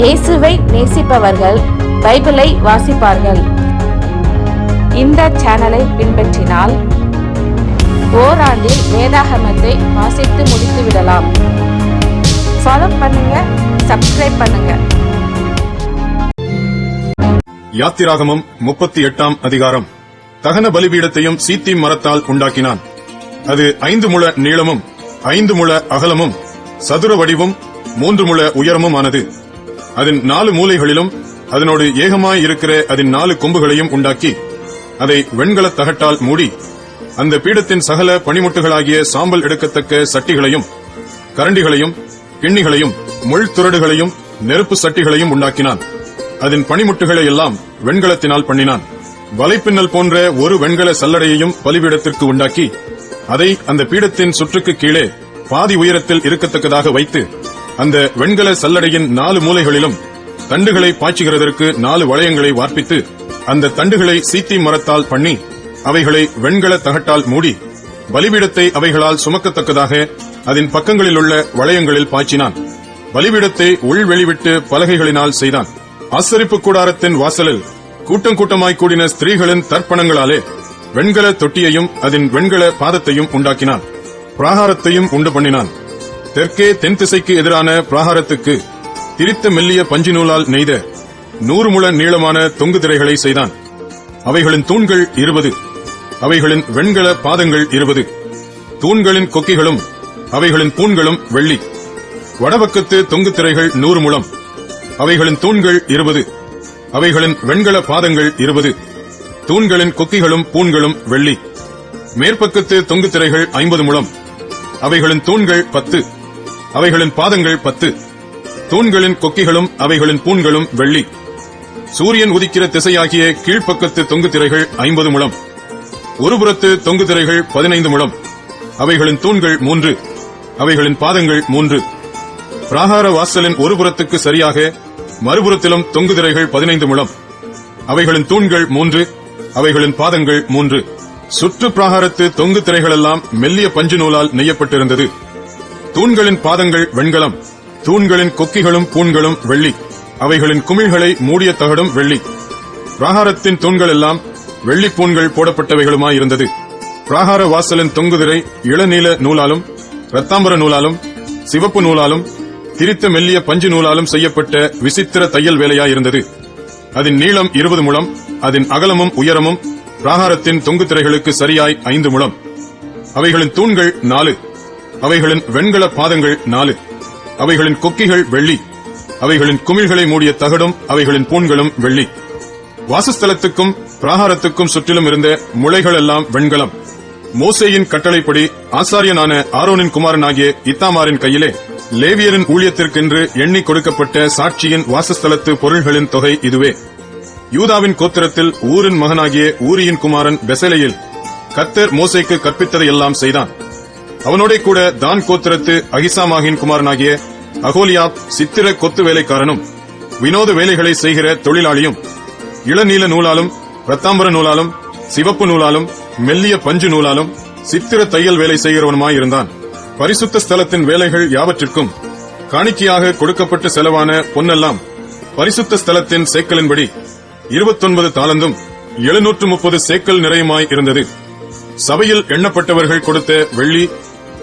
இயேசுவை நேசிப்பவர்கள் பைபிளை வாசிப்பார்கள். இந்த சேனலை பின்பற்றினால் ஓராண்டில் வேதாகமத்தை வாசித்து முடித்து விடலாம். ஃபாலோ பண்ணுங்க, சப்ஸ்கிரைப் பண்ணுங்க. யாத்திராகமம் 38 அதிகாரம். தகன பலிபீடத்தையும் சீத்திம் மரத்தால் உண்டாக்கினான். அது 5 முழ நீளமும் 5 முழ அகலமும் சதுர வடிவும் 3 முழ உயரமும் ஆனது. அதன் 4 மூலைகளிலும் அதனோடு ஏகமாய் இருக்கிற அதன் 4 கொம்புகளையும் உண்டாக்கி அதை வெண்கலத் தகட்டால் மூடி அந்த பீடத்தின் சகல பணிமுட்டுகளாகிய சாம்பல் எடுக்கத்தக்க சட்டிகளையும் கரண்டிகளையும் கிண்ணிகளையும் முள் துரடுகளையும் நெருப்பு சட்டிகளையும் உண்டாக்கினான். அதன் பணிமுட்டுகளை எல்லாம் வெண்கலத்தினால் பண்ணினான். வலைப்பின்னல் போன்ற ஒரு வெண்கல சல்லடையையும் பலிபீடத்திற்கு உண்டாக்கி அதை அந்த பீடத்தின் சுற்றுக்கு கீழே பாதி உயரத்தில் இருக்கத்தக்கதாக வைத்து அந்த வெண்கல சல்லடையின் 4 மூலைகளிலும் தண்டுகளை பாய்ச்சுகிறதற்கு 4 வளையங்களை வார்ப்பித்து அந்த தண்டுகளை சீத்திம் மரத்தால் பண்ணி அவைகளை வெண்கல தகட்டால் மூடி பலிபீடத்தை அவைகளால் சுமக்கத்தக்கதாக அதன் பக்கங்களிலுள்ள வளையங்களில் பாய்ச்சினான். பலிபீடத்தை உள்வெளிவிட்டு பலகைகளினால் செய்தான். ஆசரிப்பு கூடாரத்தின் வாசலில் கூட்டம் கூட்டமாய் கூடின ஸ்திரீகளின் தர்ப்பணங்களாலே வெண்கல தொட்டியையும் அதன் வெண்கல பாதத்தையும் உண்டாக்கினான். பிராகாரத்தையும் உண்டு பண்ணினான். தெற்கே தென் திசைக்கு எதிரான பிராகாரத்துக்கு திரித்த மெல்லிய பஞ்சு நூலால் நெய்த 100 முழ நீளமான தொங்கு திரைகளை செய்தான். அவைகளின் தூண்கள் 20, அவைகளின் வெண்கல பாதங்கள் 20. தூண்களின் கொக்கிகளும் அவைகளின் பூண்களும் வெள்ளி. வடபக்கத்து தொங்கு திரைகள் 100 முழம், அவைகளின் தூண்கள் 20, அவைகளின் வெண்கல பாதங்கள் 20. தூண்களின் கொக்கிகளும் பூண்களும் வெள்ளி. மேற்பக்கத்து தொங்கு திரைகள் 50 முழம், அவைகளின் தூண்கள் 10, அவைகளின் பாதங்கள் 10. தூண்களின் கொக்கிகளும் அவைகளின் பூண்களும் வெள்ளி. சூரியன் உதிக்கிற திசையாகிய கீழ்ப்பக்கத்து தொங்கு திரைகள் 50 முழம். ஒருபுறத்து தொங்கு திரைகள் 15 முழம், அவைகளின் தூண்கள் 3, அவைகளின் பாதங்கள் 3. பிராகார வாசலின் ஒரு புறத்துக்கு சரியாக மறுபுறத்திலும் தொங்கு திரைகள் 15 முழம், அவைகளின் தூண்கள் 3, அவைகளின் பாதங்கள் 3. சுற்று பிராகாரத்து தொங்கு திரைகளெல்லாம் மெல்லிய பஞ்சு நூலால் நெய்யப்பட்டிருந்தது. தூண்களின் பாதங்கள் வெண்கலம், தூண்களின் கொக்கிகளும் பூண்களும் வெள்ளி, அவைகளின் குமிழ்களை மூடிய தகடும் வெள்ளி. பிராகாரத்தின் தூண்கள் எல்லாம் வெள்ளி பூண்கள் போடப்பட்டவைகளுமாயிருந்தது. பிராகார வாசலின் தொங்குதிரை இளநீல நூலாலும் இரத்தாம்பர நூலாலும் சிவப்பு நூலாலும் திரித்த மெல்லிய பஞ்சு நூலாலும் செய்யப்பட்ட விசித்திர தையல் வேலையாயிருந்தது. அதன் நீளம் 20 முழம், அதன் அகலமும் உயரமும் பிராகாரத்தின் தொங்கு திரைகளுக்கு சரியாய் 5 முழம். அவைகளின் தூண்கள் 4, அவைகளின் வெண்கல பாதங்கள் 4, அவைகளின் கொக்கிகள் வெள்ளி, அவைகளின் குமிழ்களை மூடிய தகடும் அவைகளின் பூண்களும் வெள்ளி. வாசஸ்தலத்துக்கும் பிராகாரத்துக்கும் சுற்றிலும் இருந்த முளைகள் எல்லாம் வெண்கலம். மோசேயின் கட்டளைப்படி ஆசாரியனான ஆரோனின் குமாரனாகிய இத்தாமாரின் கையிலே லேவியரின் ஊழியத்திற்கென்று எண்ணி கொடுக்கப்பட்ட சாட்சியின் வாசஸ்தலத்து பொருள்களின் தொகை இதுவே. யூதாவின் கோத்திரத்தில் ஊரின் மகனாகிய ஊரியின் குமாரன் பெசலேயில் கர்த்தர் மோசேக்கு கற்பித்ததையெல்லாம் செய்தான். அவனோட கூட தான் கோத்திரத்து அகிசாமாகின் குமாரனாகிய அகோலியாப் சித்திர கொத்து வேலைக்காரனும் வினோத வேலைகளை செய்கிற தொழிலாளியும் இளநீல நூலாலும் இரத்தாம்பர நூலாலும் சிவப்பு நூலாலும் மெல்லிய பஞ்சு நூலாலும் சித்திர தையல் வேலை செய்கிறவனுமாயிருந்தான். பரிசுத்த ஸ்தலத்தின் வேலைகள் யாவற்றிற்கும் காணிக்கையாக கொடுக்கப்பட்ட செலவான பொன்னெல்லாம் பரிசுத்த ஸ்தலத்தின் சேக்கலின்படி 29 தாலந்தும் 730 சேக்கல் நிறையுமாய் இருந்தது. சபையில் எண்ணப்பட்டவர்கள் கொடுத்த வெள்ளி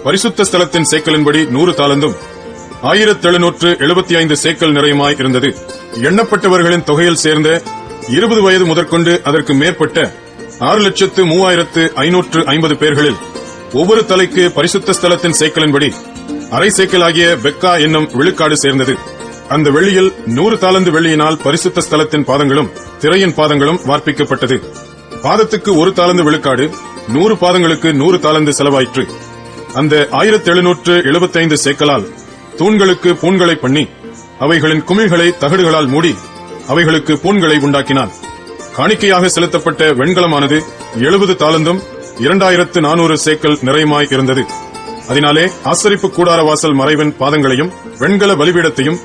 பரிசுத்த ஸ்தலத்தின் சேக்கலின்படி 100 தாலந்தும் 1775 சேக்கல் நிறையுமாய் இருந்தது. எண்ணப்பட்டவர்களின் தொகையில் சேர்ந்த 20 வயது முதற்கொண்டு அதற்கு மேற்பட்ட 6,3550 பேர்களில் ஒவ்வொரு தலைக்கு பரிசுத்த ஸ்தலத்தின் சேக்கலின்படி அரை சேக்கலாகிய பெக்கா என்னும் விழுக்காடு சேர்ந்தது. அந்த வெள்ளியில் 100 தாலந்து வெள்ளியினால் பரிசுத்த ஸ்தலத்தின் பாதங்களும் திரையின் பாதங்களும் வார்ப்பிக்கப்பட்டது. பாதத்துக்கு 1 தாலந்து விழுக்காடு, 100 பாதங்களுக்கு 100 தாலந்து செலவாயிற்று. அந்த 1775 சேக்கலால் தூண்களுக்கு பூண்களை பண்ணி அவைகளின் குமிழ்களை தகடுகளால் மூடி அவைகளுக்கு பூண்களை உண்டாக்கினான். காணிக்கையாக செலுத்தப்பட்ட வெண்கலமானது 70 தாலந்தும் 2400 சேக்கல் நிறையுமாய் இருந்தது. அதனாலே ஆசரிப்பு கூடார வாசல் மறைவின் பாதங்களையும் வெண்கல பலிபீடத்தையும்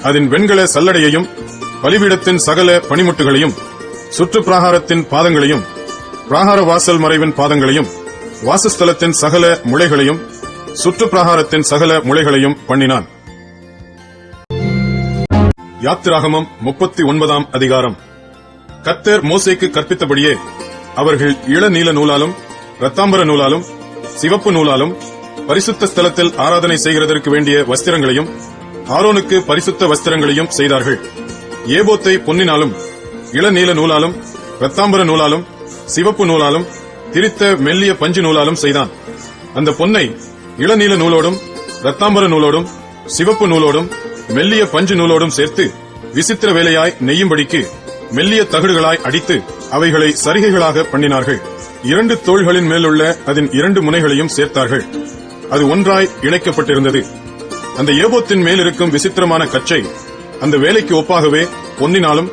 அதன் வெண்கல சல்லடையையும் பலிபீடத்தின் சகல பணிமுட்டுகளையும் சுற்று பிராகாரத்தின் பாதங்களையும் பிராகார வாசல் மறைவின் பாதங்களையும் வாசஸ்தலத்தின் சகல முளைகளையும் சுற்று பிராகாரத்தின் சகல முளைகளையும் பண்ணினான். யாத்திராகமம் 39 அதிகாரம். கர்த்தர் மோசேக்கு கற்பித்தபடியே அவர்கள் இளநீல நூலாலும் இரத்தாம்பர நூலாலும் சிவப்பு நூலாலும் பரிசுத்த ஸ்தலத்தில் ஆராதனை செய்கிறதற்கு வேண்டிய வஸ்திரங்களையும் ஆரோனுக்கு பரிசுத்த வஸ்திரங்களையும் செய்தார்கள். ஏபோத்தை பொன்னினாலும் இளநீல நூலாலும் இரத்தாம்பர நூலாலும் சிவப்பு நூலாலும் திரித்த மெல்லிய பஞ்சு நூலாலும் செய்தான். அந்த பொன்னை இளநீல நூலோடும் இரத்தாம்பர நூலோடும் சிவப்பு நூலோடும் மெல்லிய பஞ்சு நூலோடும் சேர்த்து விசித்திர வேலையாய் நெய்யும்படிக்கு மெல்லிய தகடுகளாய் அடித்து அவைகளை சரிகைகளாக பண்ணினார்கள். 2 தோள்களின் மேலுள்ள அதன் 2 முனைகளையும் சேர்த்தார்கள். அது ஒன்றாய் இணைக்கப்பட்டிருந்தது. அந்த ஏபோத்தின் மேலிருக்கும் விசித்திரமான கச்சை அந்த வேலைக்கு ஒப்பாகவே பொன்னினாலும்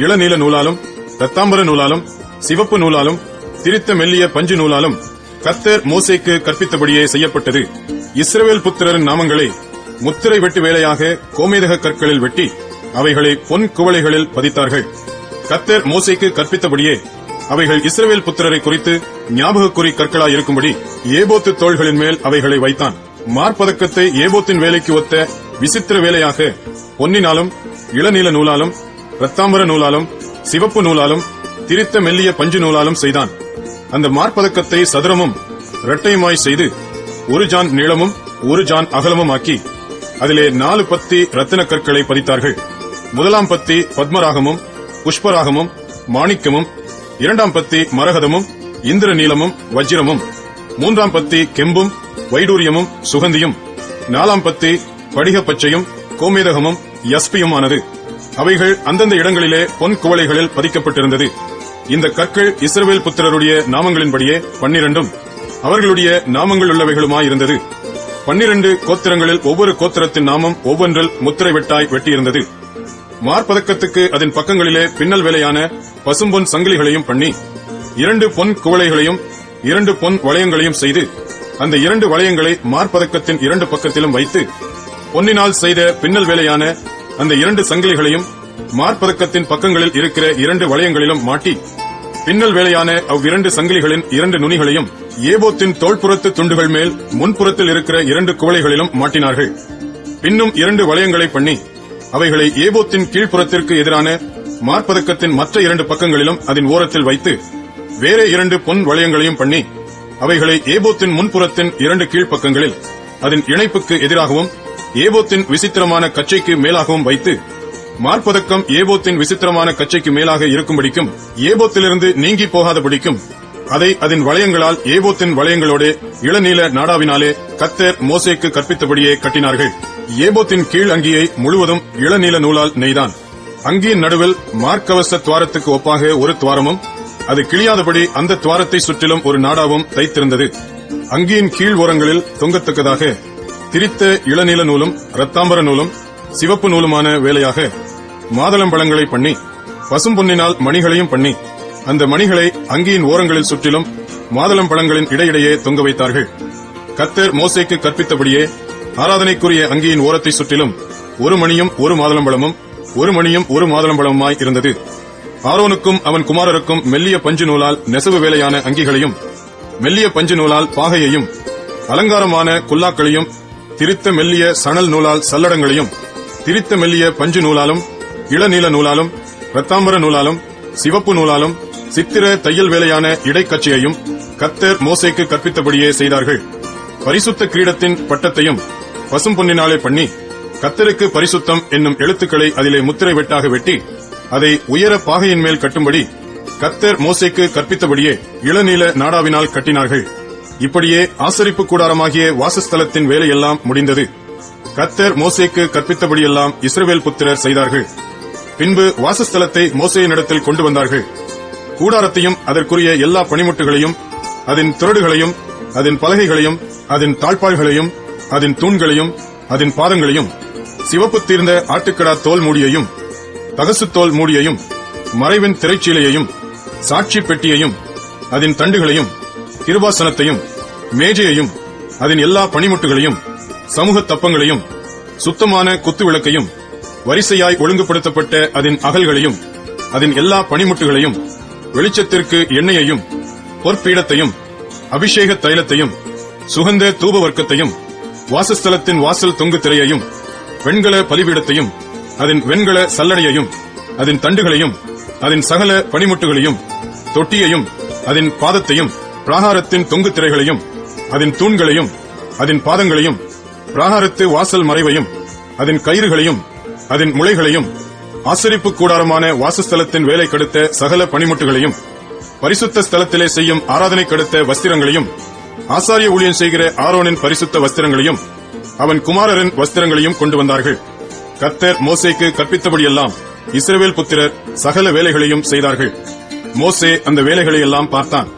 இளநீல நூலாலும் இரத்தாம்பர நூலாலும் சிவப்பு நூலாலும் திரித்த மெல்லிய பஞ்சு நூலாலும் கர்த்தர் மோசேக்கு கற்பித்தபடியே செய்யப்பட்டது. இஸ்ரவேல் புத்திரரின் நாமங்களை முத்திரை வெட்டு வேலையாக கோமேதக கற்களில் வெட்டி அவைகளை பொன் குவளைகளில் பதித்தார்கள். கர்த்தர் மோசேக்கு கற்பித்தபடியே அவைகள் இஸ்ரவேல் புத்திரரை குறித்து ஞாபக குறி கற்களாய் இருக்கும்படி ஏபோத்து தோள்களின் மேல் அவைகளை வைத்தான். மார்பதக்கத்தை ஏபோத்தின் வேலைக்கு ஒத்த விசித்திர வேலையாக பொன்னினாலும் இளநீல நூலாலும் இரத்தாம்பர நூலாலும் சிவப்பு நூலாலும் திரித்த மெல்லிய பஞ்சு நூலாலும் செய்தான். அந்த மார்பதக்கத்தை சதுரமும் இரட்டையுமாய் செய்து 1 ஜான் நீளமும் 1 ஜான் அகலமும் ஆக்கி அதிலே 4 பத்தி ரத்தின கற்களை பதித்தார்கள். 1 பத்தி பத்மராகமும் புஷ்பராகமும் மாணிக்கமும் 2 பத்தி மரகதமும் இந்திர நீலமும் வஜ்ரமும் 3 பத்தி கெம்பும் வைடூரியமும் சுகந்தியும் 4 பத்தி படிக பச்சையும் கோமேதகமும் யஸ்பியுமானது. அவைகள் அந்தந்த இடங்களிலே பொன் குவளைகளில் பதிக்கப்பட்டிருந்தது. இந்த கற்கள் இஸ்ரவேல் புத்திரருடைய நாமங்களின்படியே 12 அவர்களுடைய நாமங்கள் உள்ளவைகளுமாயிருந்தது. 12 கோத்திரங்களில் ஒவ்வொரு கோத்திரத்தின் நாமம் ஒவ்வொன்றில் முத்திரை வெட்டாய் வெட்டியிருந்தது. மார்பதக்கத்துக்கு அதன் பக்கங்களிலே பின்னல் வேலையான பசும்பொன் சங்கிலிகளையும் பண்ணி 2 பொன் குவளைகளையும் 2 பொன் வளையங்களையும் செய்து அந்த 2 வளையங்களை மார்பதக்கத்தின் 2 பக்கத்திலும் வைத்து பொன்னினால் செய்த பின்னல் வேலையான அந்த 2 சங்கிலிகளையும் மார்பதக்கத்தின் பக்கங்களில் இருக்கிற 2 வளையங்களிலும் மாட்டி பின்னல் வேலையான அவ்விரண்டு சங்கிலிகளின் 2 நுனிகளையும் ஏபோத்தின் தோள்புறத்து துண்டுகள் மேல் முன்புறத்தில் இருக்கிற 2 குவளைகளிலும் மாட்டினார்கள். பின்னும் 2 வளையங்களை பண்ணி அவைகளை ஏபோத்தின் கீழ்ப்புறத்திற்கு எதிரான மார்பதக்கத்தின் மற்ற 2 பக்கங்களிலும் அதன் ஓரத்தில் வைத்து வேற 2 பொன் வளையங்களையும் பண்ணி அவைகளை ஏபோத்தின் முன்புறத்தின் 2 கீழ்ப்பக்கங்களில் அதன் இணைப்புக்கு எதிராகவும் ஏபோத்தின் விசித்திரமான கச்சைக்கு மேலாகவும் வைத்து மார்பதக்கம் ஏபோத்தின் விசித்திரமான கச்சைக்கு மேலாக இருக்கும்படிக்கும் ஏபோத்திலிருந்து நீங்கி போகாதபடிக்கும் அதை அதன் வளையங்களால் ஏபோத்தின் வளையங்களோடு இளநீல நாடாவினாலே கர்த்தர் மோசேக்கு கற்பித்தபடியே கட்டினார்கள். ஏபோத்தின் கீழ் அங்கியை முழுவதும் இளநீல நூலால் நெய்தான். அங்கியின் நடுவில் மார்க்கவச துவாரத்துக்கு ஒப்பாக ஒரு துவாரமும் அது கிழியாதபடி அந்த துவாரத்தை சுற்றிலும் ஒரு நாடாவும் தைத்திருந்தது. அங்கியின் கீழ் ஓரங்களில் தொங்கத்தக்கதாக திரித்த இளநீல நூலும் இரத்தாம்பர நூலும் சிவப்பு நூலுமான வேலையாக மாதளம்பழங்களை பண்ணி பசும்பொன்னினால் மணிகளையும் பண்ணி அந்த மணிகளை அங்கியின் ஓரங்களில் சுற்றிலும் மாதளம்பழங்களின் இடையிடையே தொங்க வைத்தார்கள். கர்த்தர் மோசேக்கு கற்பித்தபடியே ஆராதனைக்குரிய அங்கியின் ஓரத்தை சுற்றிலும் 1 மணியும் 1 மாதளம்பழமும் 1 மணியும் 1 மாதளம்பழமுமாய் இருந்தது. ஆரோனுக்கும் அவன் குமாரருக்கும் மெல்லிய பஞ்சு நூலால் நெசவு வேலையான அங்கிகளையும் மெல்லிய பஞ்சு நூலால் பாகையையும் அலங்காரமான குல்லாக்களையும் திரித்த மெல்லிய சணல் நூலால் சல்லடங்களையும் திரித்த மெல்லிய பஞ்சு நூலாலும் இளநீல நூலாலும் இரத்தாம்பர நூலாலும் சிவப்பு நூலாலும் சித்திர தையல் வேலையான இடைக்கச்சையையும் கர்த்தர் மோசேக்கு கற்பித்தபடியே செய்தார்கள். பரிசுத்த கிரீடத்தின் பட்டத்தையும் பசும்பொன்னினாலே பண்ணி கர்த்தருக்கு பரிசுத்தம் என்னும் எழுத்துக்களை அதிலே முத்திரை வெட்டாக வெட்டி அதை உயர பாகையின் மேல் கட்டும்படி கர்த்தர் மோசேக்கு கற்பித்தபடியே இளநீல நாடாவினால் கட்டினார்கள். இப்படியே ஆசரிப்பு கூடாரமாகிய வாசஸ்தலத்தின் வேலையெல்லாம் முடிந்தது. கர்த்தர் மோசேக்கு கற்பித்தபடியெல்லாம் இஸ்ரவேல் புத்திரர் செய்தார்கள். பின்பு வாசஸ்தலத்தை மோசேயினிடத்தில் கொண்டு வந்தார்கள். கூடாரத்தையும் அதற்குரிய எல்லா பணிமுட்டுகளையும் அதன் துறடுகளையும் அதன் பலகைகளையும் அதன் தாழ்பாள்களையும் அதன் தூண்களையும் அதன் பாதங்களையும் சிவப்பு தீர்ந்த ஆட்டுக்கடா தோல் மூடியையும் தகசு தோல் மூடியையும் மறைவின் திரைச்சீலையையும் சாட்சி பெட்டியையும் அதன் தண்டுகளையும் கிருபாசனத்தையும் மேஜையையும் அதன் எல்லா பணிமுட்டுகளையும் சமூக தப்பங்களையும் சுத்தமான குத்து விளக்கையும் வரிசையாய் ஒழுங்குபடுத்தப்பட்ட அதன் அகல்களையும் அதன் எல்லா பணிமுட்டுகளையும் வெளிச்சத்திற்கு எண்ணெயையும் பொற்பீடத்தையும் அபிஷேக தைலத்தையும் சுகந்த தூப வர்க்கத்தையும் வாசஸ்தலத்தின் வாசல் தொங்கு திரையையும் வெண்கல பலிபீடத்தையும் அதன் வெண்கல சல்லடையையும் அதன் தண்டுகளையும் அதன் சகல பனிமுட்டுகளையும் தொட்டியையும் அதன் பாதத்தையும் பிராகாரத்தின் தொங்கு திரைகளையும் அதன் தூண்களையும் அதன் பாதங்களையும் பிராகாரத்து வாசல் மறைவையும் அதன் கயிறுகளையும் அதன் முளைகளையும் ஆசரிப்பு கூடாரமான வாசஸ்தலத்தின் வேலை கெடுத்த சகல பனிமுட்டுகளையும் பரிசுத்த ஸ்தலத்திலே செய்யும் ஆராதனை கெடுத்த வஸ்திரங்களையும் ஆசாரிய ஊழியம் செய்கிற ஆரோனின் பரிசுத்த வஸ்திரங்களையும் அவன் குமாரரின் வஸ்திரங்களையும் கொண்டு வந்தார்கள். கர்த்தர் மோசேக்கு கற்பித்தபடியெல்லாம் இஸ்ரவேல் புத்திரர் சகல வேலைகளையும் செய்தார்கள். மோசே அந்த வேலைகளை எல்லாம் பார்த்தான்.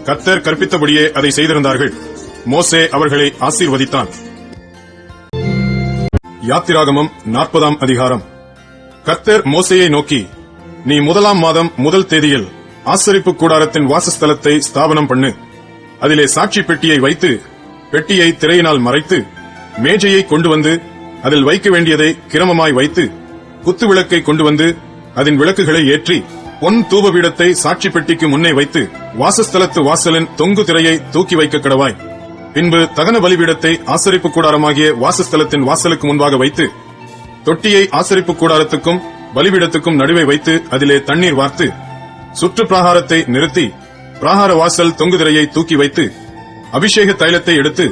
கர்த்தர் கற்பித்தபடியே அதை செய்திருந்தார்கள். மோசே அவர்களை ஆசீர்வதித்தான். யாத்திராகமம் 40ஆம் அதிகாரம். கர்த்தர் மோசேயை நோக்கி, நீ 1ஆம் மாதம் 1 தேதியில் ஆசரிப்பு கூடாரத்தின் வாசஸ்தலத்தை ஸ்தாபனம் பண்ணு. அதிலே சாட்சி பெட்டியை வைத்து பெட்டியை திரையினால் மறைத்து மேஜையை கொண்டு வந்து அதில் வைக்க வேண்டியதை கிரமமாய் வைத்து குத்து விளக்கை கொண்டு வந்து அதன் விளக்குகளை ஏற்றி பொன் தூபபீடத்தை சாட்சி பெட்டிக்கு முன்னே வைத்து வாசஸ்தலத்து வாசலின் தொங்கு திரையை தூக்கி வைக்க கடவாய். பின்பு தகன பலிபீடத்தை ஆசரிப்பு கூடாரமாகிய வாசஸ்தலத்தின் வாசலுக்கு முன்பாக வைத்து தொட்டியை ஆசரிப்பு கூடாரத்துக்கும் பலிபீடத்துக்கும் நடுவே வைத்து அதிலே தண்ணீர் வார்த்து சுற்று பிராகாரத்தை நிறுத்தி பிராகார வாசல் தொங்கு திரையை தூக்கி வைத்து அபிஷேக தைலத்தை எடுத்து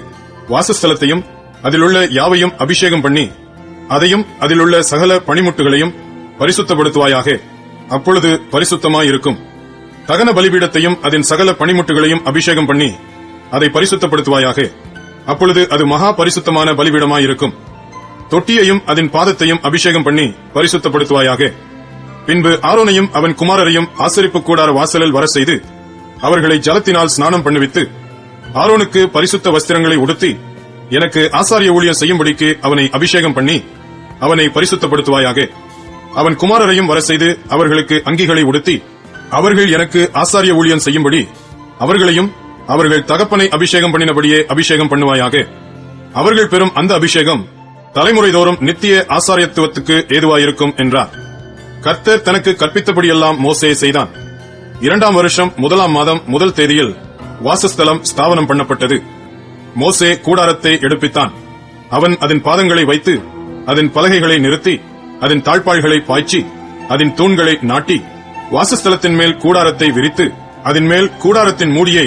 வாசஸ்தலத்தையும் அதிலுள்ள யாவையும் அபிஷேகம் பண்ணி அதையும் அதிலுள்ள சகல பனிமுட்டுகளையும் பரிசுத்தப்படுத்துவாயாக. அப்பொழுது பரிசுத்தமாயிருக்கும். தகன பலிபீடத்தையும் அதன் சகல பனிமுட்டுகளையும் அபிஷேகம் பண்ணி அதை பரிசுத்தப்படுத்துவாயாக. அப்பொழுது அது மகா பரிசுத்தமான பலிபீடமாயிருக்கும். தொட்டியையும் அதன் பாதத்தையும் அபிஷேகம் பண்ணி பரிசுத்தப்படுத்துவாயாக. பின்பு ஆரோனையும் அவன் குமாரரையும் ஆசரிப்பு கூடார வாசலில் வர செய்து அவர்களை ஜலத்தினால் ஸ்நானம் பண்ணுவித்து ஆரோனுக்கு பரிசுத்த வஸ்திரங்களை உடுத்தி எனக்கு ஆசாரிய ஊழியம் செய்யும்படிக்கு அவனை அபிஷேகம் பண்ணி அவனை பரிசுத்தப்படுத்துவாயாக. அவன் குமாரரையும் வர செய்து அவர்களுக்கு அங்கிகளை உடுத்தி அவர்கள் எனக்கு ஆசாரிய ஊழியம் செய்யும்படி அவர்களையும் அவர்கள் தகப்பனை அபிஷேகம் பண்ணினபடியே அபிஷேகம் பண்ணுவாயாக. அவர்கள் பெறும் அந்த அபிஷேகம் தலைமுறைதோறும் நித்திய ஆசாரியத்துவத்துக்கு ஏதுவாயிருக்கும் என்றார். கர்த்தர் தனக்கு கற்பித்தபடியெல்லாம் மோசே செய்தான். 2ஆம் வருஷம் 1ஆம் மாதம் 1 தேதியில் வாசஸ்தலம் ஸ்தாபனம் பண்ணப்பட்டது. மோசே கூடாரத்தை எடுப்பித்தான். அவன் அதன் பாதங்களை வைத்து அதன் பலகைகளை நிறுத்தி அதன் தாழ்பாள்களை பாய்ச்சி அதன் தூண்களை நாட்டி வாசஸ்தலத்தின் மேல் கூடாரத்தை விரித்து அதன் மேல் கூடாரத்தின் மூடியை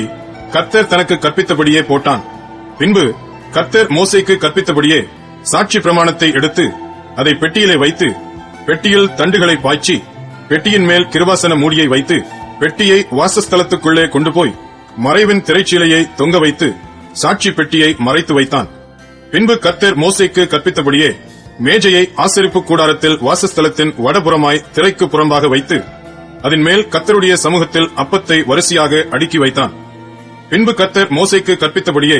கர்த்தர் தனக்கு கற்பித்தபடியே போட்டான். பின்பு கர்த்தர் மோசேக்கு கற்பித்தபடியே சாட்சி பிரமாணத்தை எடுத்து அதை பெட்டியிலே வைத்து பெட்டியில் தண்டுகளை பாய்ச்சி பெட்டியின் மேல் கிருபாசன மூடியை வைத்து பெட்டியை வாசஸ்தலத்துக்குள்ளே கொண்டு போய் மறைவின் திரைச்சீலையை தொங்க வைத்து சாட்சி பெட்டியை மறைத்து வைத்தான். பின்பு கர்த்தர் மோசேக்கு கற்பித்தபடியே மேஜையை ஆசரிப்பு கூடாரத்தில் வாசஸ்தலத்தின் வடபுறமாய் திரைக்கு புறம்பாக வைத்து அதன் மேல் கர்த்தருடைய சமூகத்தில் அப்பத்தை வரிசையாக அடுக்கி வைத்தான். பின்பு கர்த்தர் மோசேக்கு கற்பித்தபடியே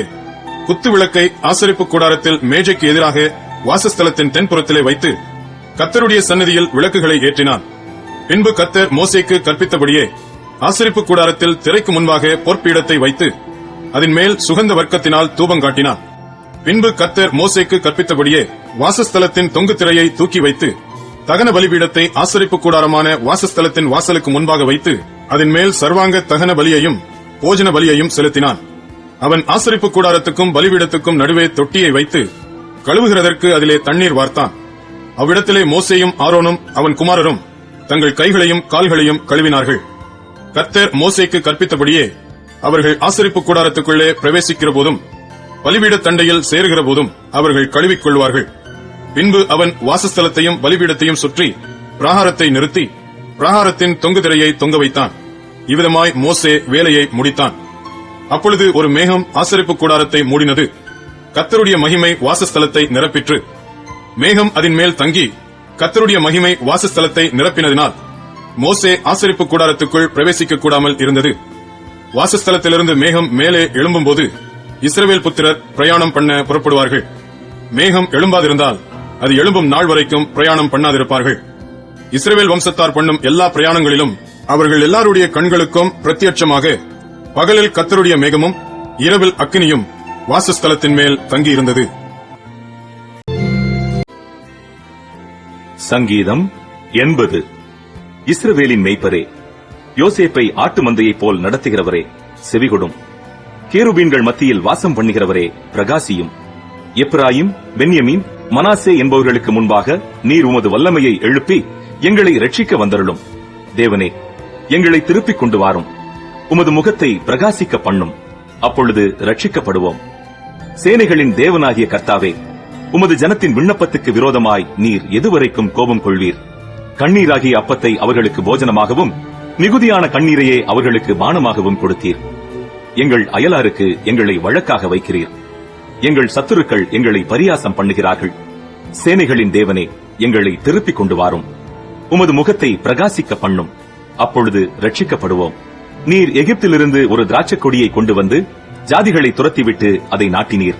குத்து விளக்கை ஆசரிப்பு கூடாரத்தில் மேஜைக்கு எதிராக வாசஸ்தலத்தின் தென்புறத்திலே வைத்து கர்த்தருடைய சன்னதியில் விளக்குகளை ஏற்றினான். பின்பு கர்த்தர் மோசேக்கு கற்பித்தபடியே ஆசரிப்பு கூடாரத்தில் திரைக்கு முன்பாக பொற்பீடத்தை வைத்து அதன் மேல் சுகந்த வர்க்கத்தினால் தூபம் காட்டினான். பின்பு கர்த்தர் மோசேக்கு கற்பித்தபடியே வாசஸ்தலத்தின் தொங்கு திரையை தூக்கி வைத்து தகன பலிபீடத்தை ஆசரிப்பு கூடாரமான வாசஸ்தலத்தின் வாசலுக்கு முன்பாக வைத்து அதன் மேல் சர்வாங்க தகன பலியையும் போஜன பலியையும் செலுத்தினான். அவன் ஆசரிப்பு கூடாரத்துக்கும் பலிபீடத்துக்கும் நடுவே தொட்டியை வைத்து கழுவுகிறதற்கு அதிலே தண்ணீர் வார்த்தான். அவ்விடத்திலே மோசேயும் ஆரோனும் அவன் குமாரரும் தங்கள் கைகளையும் கால்களையும் கழுவினார்கள். கர்த்தர் மோசேக்கு கற்பித்தபடியே அவர்கள் ஆசரிப்பு கூடாரத்துக்குள்ளே பிரவேசிக்கிற போதும் பலிபீட தண்டையில் சேருகிற போதும் அவர்கள் கழுவிக் கொள்வார்கள். பின்பு அவன் வாசஸ்தலத்தையும் பலிபீடத்தையும் சுற்றி பிராகாரத்தை நிறுத்தி பிராகாரத்தின் தொங்கு திரையை தொங்க வைத்தான். இவ்விதமாய் மோசே வேலையை முடித்தான். அப்பொழுது ஒரு மேகம் ஆசரிப்பு கூடாரத்தை மூடினது. கர்த்தருடைய மகிமை வாசஸ்தலத்தை நிரப்பிற்று. மேகம் அதன் மேல் தங்கி கர்த்தருடைய மகிமை வாசஸ்தலத்தை நிரப்பினதினால் மோசே ஆசரிப்பு கூடாரத்துக்குள் பிரவேசிக்க கூடாமல் இருந்தது. வாசஸ்தலத்திலிருந்து மேகம் மேலே எழும்பும்போது இஸ்ரவேல் புத்திரர் பிரயாணம் பண்ண புறப்படுவார்கள். மேகம் எழும்பாதிருந்தால் அது எழும்பும் நாள் வரைக்கும் பிரயாணம் பண்ணாதிருப்பார்கள். இஸ்ரவேல் வம்சத்தார் பண்ணும் எல்லா பிரயாணங்களிலும் அவர்கள் எல்லாருடைய கண்களுக்கும் பிரத்யட்சமாக பகலில் கர்த்தருடைய மேகமும் இரவில் அக்கினியும் வாசஸ்தலத்தின் மேல் தங்கியிருந்தது. சங்கீதம் 80. இஸ்ரவேலின் மேய்ப்பரே, யோசேப்பை ஆட்டு மந்தையைப் போல் நடத்துகிறவரே, செவிகொடும். கேருபீன்கள் மத்தியில் வாசம் பண்ணுகிறவரே, பிரகாசியும். எப்ராயிம், பென்யமீன், மனாசே என்பவர்களுக்கு முன்பாக நீர் உமது வல்லமையை எழுப்பி எங்களை ரட்சிக்க வந்தருளும். தேவனே, எங்களை திருப்பிக் கொண்டு வாரும். உமது முகத்தை பிரகாசிக்க பண்ணும். அப்பொழுது ரட்சிக்கப்படுவோம். சேனைகளின் தேவனாகிய கர்த்தாவே, உமது ஜனத்தின் விண்ணப்பத்துக்கு விரோதமாய் நீர் எதுவரைக்கும் கோபம் கொள்வீர்? கண்ணீராகிய அப்பத்தை அவர்களுக்கு போஜனமாகவும் மிகுதியான கண்ணீரையே அவர்களுக்கு பானமாகவும் கொடுத்தீர். எங்கள் அயலாருக்கு எங்களை வழக்காக வைக்கிறீர். எங்கள் சத்துருக்கள் எங்களை பரியாசம் பண்ணுகிறார்கள். சேனைகளின் தேவனே, எங்களை திருப்பிக் கொண்டு வாரும். உமது முகத்தை பிரகாசிக்க பண்ணும். அப்பொழுது ரட்சிக்கப்படுவோம். நீர் எகிப்திலிருந்து ஒரு திராட்சை கொடியை கொண்டு வந்து ஜாதிகளை துரத்திவிட்டு அதை நாட்டினீர்.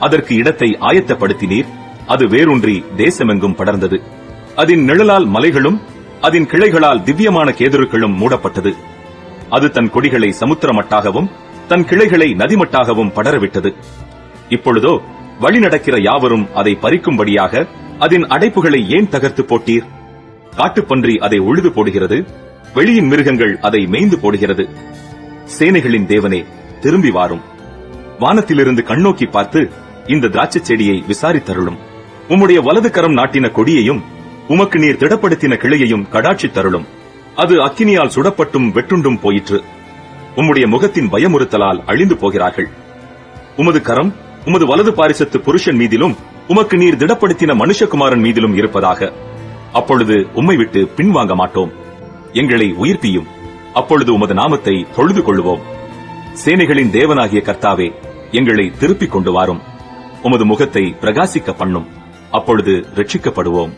அதற்கு இடத்தை ஆயத்தப்படுத்தினீர். அது வேரூன்றி தேசமெங்கும் படர்ந்தது. அதன் நிழலால் மலைகளும் அதன் கிளைகளால் திவ்யமான கேதுருக்களும் மூடப்பட்டது. அது தன் கொடிகளை சமுத்திரமட்டாகவும் தன் கிளைகளை நதிமட்டாகவும் படரவிட்டது. இப்பொழுதோ வழி நடக்கிற யாவரும் அதை பறிக்கும்படியாக அதன் அடைப்புகளை ஏன் தகர்த்து போட்டீர்? காட்டுப்பன்றி அதை உழுது போடுகிறது. வெளியின் மிருகங்கள் அதை மேய்ந்து போடுகிறது. சேனைகளின் தேவனே, திரும்பி வாரும். வானத்திலிருந்து கண்ணோக்கி பார்த்து இந்த திராட்சை செடியை விசாரித்தருளும். உம்முடைய வலது கரம் நாட்டின கொடியையும் உமக்கு நீர் திடப்படுத்தின கிளையையும் கடாட்சி தருளும். அது அக்கினியால் சுடப்பட்டும் வெட்டுண்டும் போயிற்று. உம்முடைய முகத்தின் பயமுறுத்தலால் அழிந்து போகிறார்கள். உமது கரம் உமது வலது பாரிசத்து புருஷன் மீதிலும் உமக்கு நீர் திடப்படுத்தின மனுஷகுமாரன் மீதிலும் இருப்பதாக. அப்பொழுது உம்மை விட்டு பின்வாங்க மாட்டோம். எங்களை உயிர்ப்பியும். அப்பொழுது உமது நாமத்தை தொழுது கொள்ளுவோம். சேனைகளின் தேவனாகிய கர்த்தாவே, எங்களை திருப்பிக் கொண்டு வாரும். உமது முகத்தை பிரகாசிக்க பண்ணும். அப்பொழுது ரட்சிக்கப்படுவோம்.